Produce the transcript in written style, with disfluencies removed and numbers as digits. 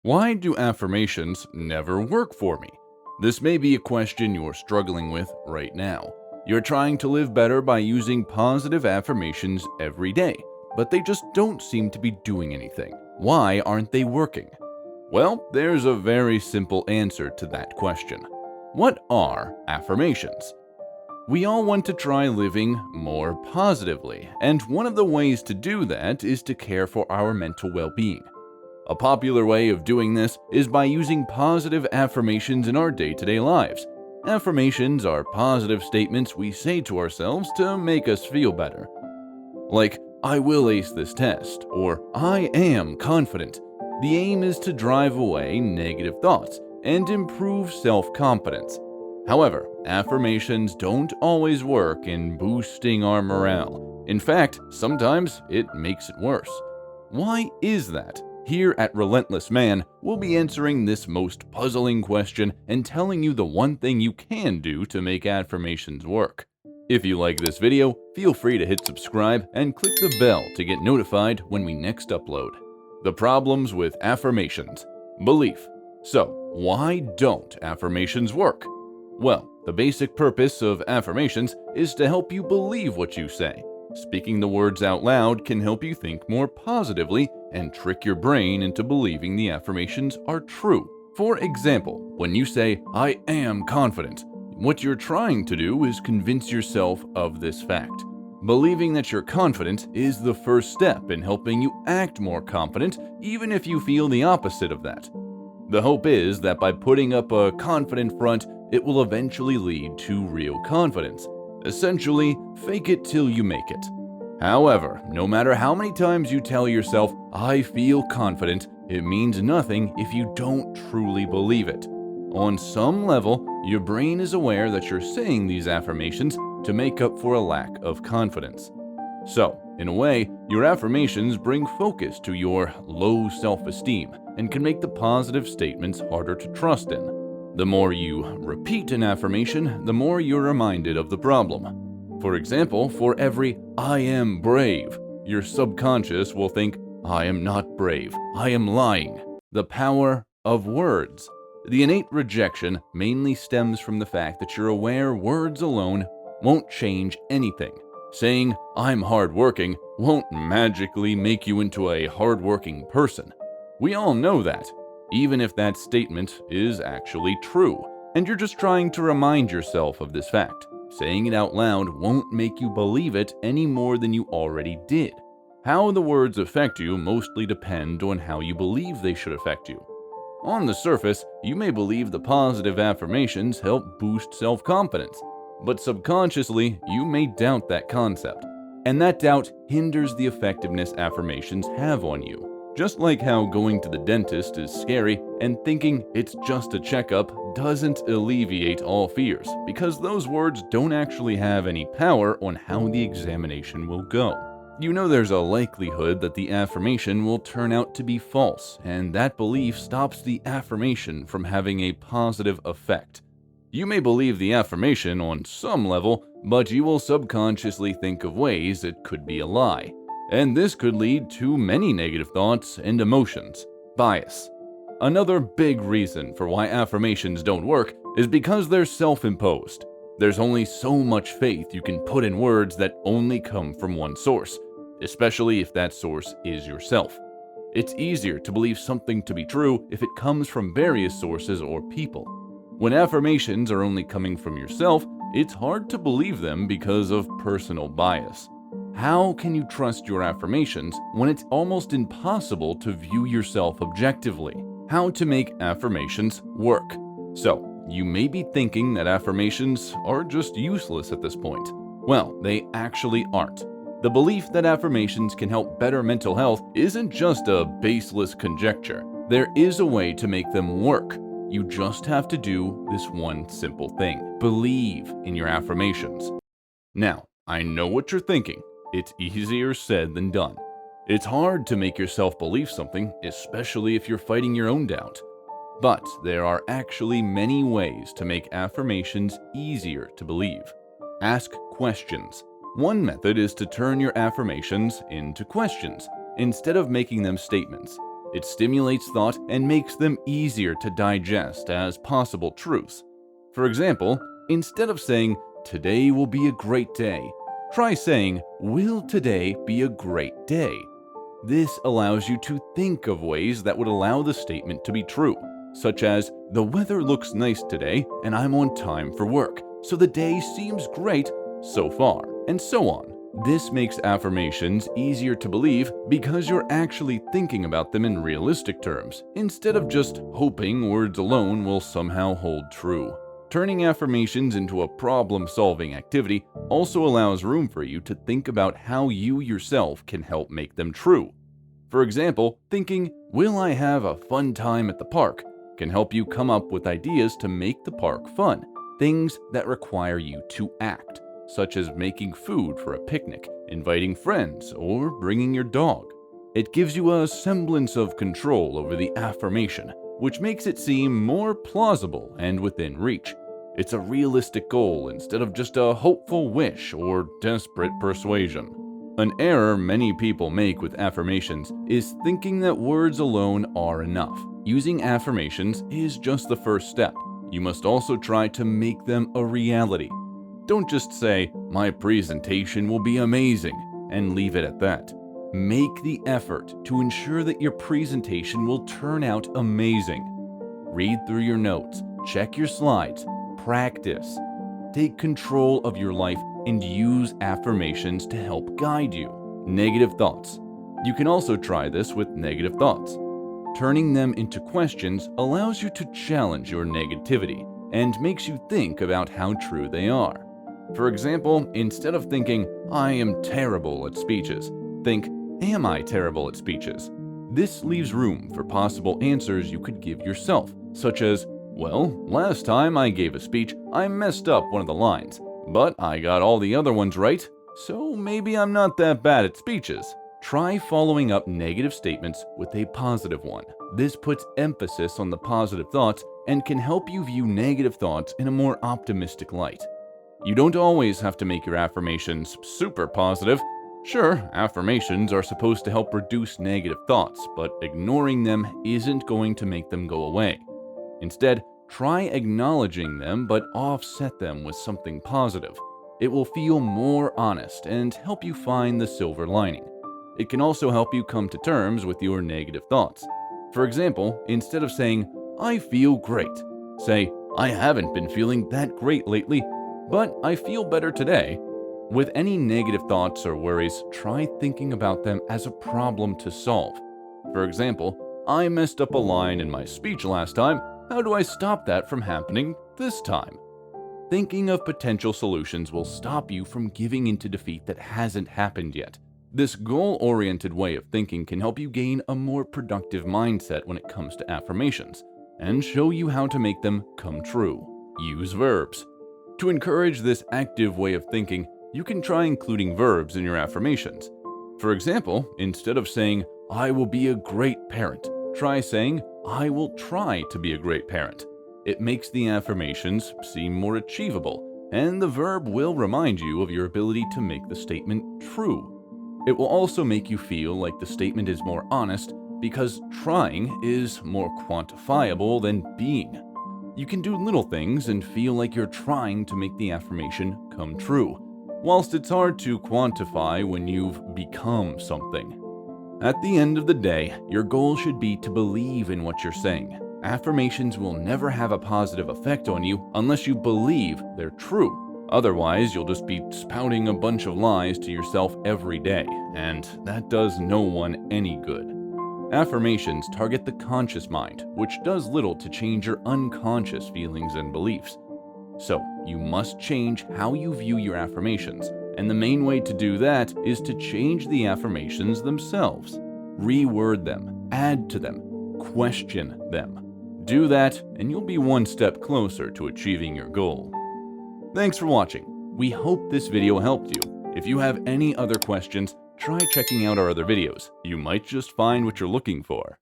Why do affirmations never work for me? This may be a question you're struggling with right now. You're trying to live better by using positive affirmations every day, but they just don't seem to be doing anything. Why aren't they working? Well, there's a very simple answer to that question. What are affirmations? We all want to try living more positively, and one of the ways to do that is to care for our mental well-being. A popular way of doing this is by using positive affirmations in our day-to-day lives. Affirmations are positive statements we say to ourselves to make us feel better. Like, I will ace this test, or I am confident. The aim is to drive away negative thoughts and improve self-confidence. However, affirmations don't always work in boosting our morale. In fact, sometimes it makes it worse. Why is that? Here at Relentless Man, we'll be answering this most puzzling question and telling you the one thing you can do to make affirmations work. If you like this video, feel free to hit subscribe and click the bell to get notified when we next upload. The problems with affirmations. Belief. So, why don't affirmations work? Well, the basic purpose of affirmations is to help you believe what you say. Speaking the words out loud can help you think more positively and trick your brain into believing the affirmations are true. For example, when you say, I am confident, what you're trying to do is convince yourself of this fact. Believing that you're confident is the first step in helping you act more confident, even if you feel the opposite of that. The hope is that by putting up a confident front, it will eventually lead to real confidence. Essentially, fake it till you make it. However, no matter how many times you tell yourself, I feel confident, it means nothing if you don't truly believe it. On some level, your brain is aware that you're saying these affirmations to make up for a lack of confidence. So, in a way, your affirmations bring focus to your low self-esteem and can make the positive statements harder to trust in. The more you repeat an affirmation, the more you're reminded of the problem. For example, for every I am brave, your subconscious will think, I am not brave, I am lying. The power of words. The innate rejection mainly stems from the fact that you're aware words alone won't change anything. Saying, I'm hardworking won't magically make you into a hardworking person. We all know that, even if that statement is actually true, and you're just trying to remind yourself of this fact. Saying it out loud won't make you believe it any more than you already did. How the words affect you mostly depend on how you believe they should affect you. On the surface, you may believe the positive affirmations help boost self-confidence, but subconsciously, you may doubt that concept, and that doubt hinders the effectiveness affirmations have on you. Just like how going to the dentist is scary and thinking it's just a checkup doesn't alleviate all fears, because those words don't actually have any power on how the examination will go. You know there's a likelihood that the affirmation will turn out to be false, and that belief stops the affirmation from having a positive effect. You may believe the affirmation on some level, but you will subconsciously think of ways it could be a lie. And this could lead to many negative thoughts and emotions. Bias. Another big reason for why affirmations don't work is because they're self-imposed. There's only so much faith you can put in words that only come from one source, especially if that source is yourself. It's easier to believe something to be true if it comes from various sources or people. When affirmations are only coming from yourself, it's hard to believe them because of personal bias. How can you trust your affirmations when it's almost impossible to view yourself objectively? How to make affirmations work? So, you may be thinking that affirmations are just useless at this point. Well, they actually aren't. The belief that affirmations can help better mental health isn't just a baseless conjecture. There is a way to make them work. You just have to do this one simple thing. Believe in your affirmations. Now, I know what you're thinking. It's easier said than done. It's hard to make yourself believe something, especially if you're fighting your own doubt. But there are actually many ways to make affirmations easier to believe. Ask questions. One method is to turn your affirmations into questions, instead of making them statements. It stimulates thought and makes them easier to digest as possible truths. For example, instead of saying, "Today will be a great day," try saying, "Will today be a great day?" This allows you to think of ways that would allow the statement to be true, such as, "The weather looks nice today and I'm on time for work, so the day seems great so far," and so on. This makes affirmations easier to believe because you're actually thinking about them in realistic terms, instead of just hoping words alone will somehow hold true. Turning affirmations into a problem-solving activity also allows room for you to think about how you yourself can help make them true. For example, thinking, "Will I have a fun time at the park?" can help you come up with ideas to make the park fun, things that require you to act, such as making food for a picnic, inviting friends, or bringing your dog. It gives you a semblance of control over the affirmation, which makes it seem more plausible and within reach. It's a realistic goal instead of just a hopeful wish or desperate persuasion. An error many people make with affirmations is thinking that words alone are enough. Using affirmations is just the first step. You must also try to make them a reality. Don't just say, "My presentation will be amazing," and leave it at that. Make the effort to ensure that your presentation will turn out amazing. Read through your notes, check your slides, practice. Take control of your life and use affirmations to help guide you. Negative thoughts. You can also try this with negative thoughts. Turning them into questions allows you to challenge your negativity and makes you think about how true they are. For example, instead of thinking, "I am terrible at speeches," think, "Am I terrible at speeches?" This leaves room for possible answers you could give yourself, such as, "Well, last time I gave a speech, I messed up one of the lines, but I got all the other ones right, so maybe I'm not that bad at speeches." Try following up negative statements with a positive one. This puts emphasis on the positive thoughts and can help you view negative thoughts in a more optimistic light. You don't always have to make your affirmations super positive. Sure, affirmations are supposed to help reduce negative thoughts, but ignoring them isn't going to make them go away. Instead, try acknowledging them but offset them with something positive. It will feel more honest and help you find the silver lining. It can also help you come to terms with your negative thoughts. For example, instead of saying, "I feel great," say, "I haven't been feeling that great lately, but I feel better today." With any negative thoughts or worries, try thinking about them as a problem to solve. For example, "I messed up a line in my speech last time. How do I stop that from happening this time?" Thinking of potential solutions will stop you from giving into defeat that hasn't happened yet. This goal-oriented way of thinking can help you gain a more productive mindset when it comes to affirmations, and show you how to make them come true. Use verbs. To encourage this active way of thinking, you can try including verbs in your affirmations. For example, instead of saying, "I will be a great parent," try saying, "I will try to be a great parent." It makes the affirmations seem more achievable, and the verb will remind you of your ability to make the statement true. It will also make you feel like the statement is more honest because trying is more quantifiable than being. You can do little things and feel like you're trying to make the affirmation come true, whilst it's hard to quantify when you've become something. At the end of the day, your goal should be to believe in what you're saying. Affirmations will never have a positive effect on you unless you believe they're true. Otherwise, you'll just be spouting a bunch of lies to yourself every day, and that does no one any good. Affirmations target the conscious mind, which does little to change your unconscious feelings and beliefs. So, you must change how you view your affirmations, and the main way to do that is to change the affirmations themselves. Reword them, add to them, question them. Do that, and you'll be one step closer to achieving your goal. Thanks for watching. We hope this video helped you. If you have any other questions, try checking out our other videos. You might just find what you're looking for.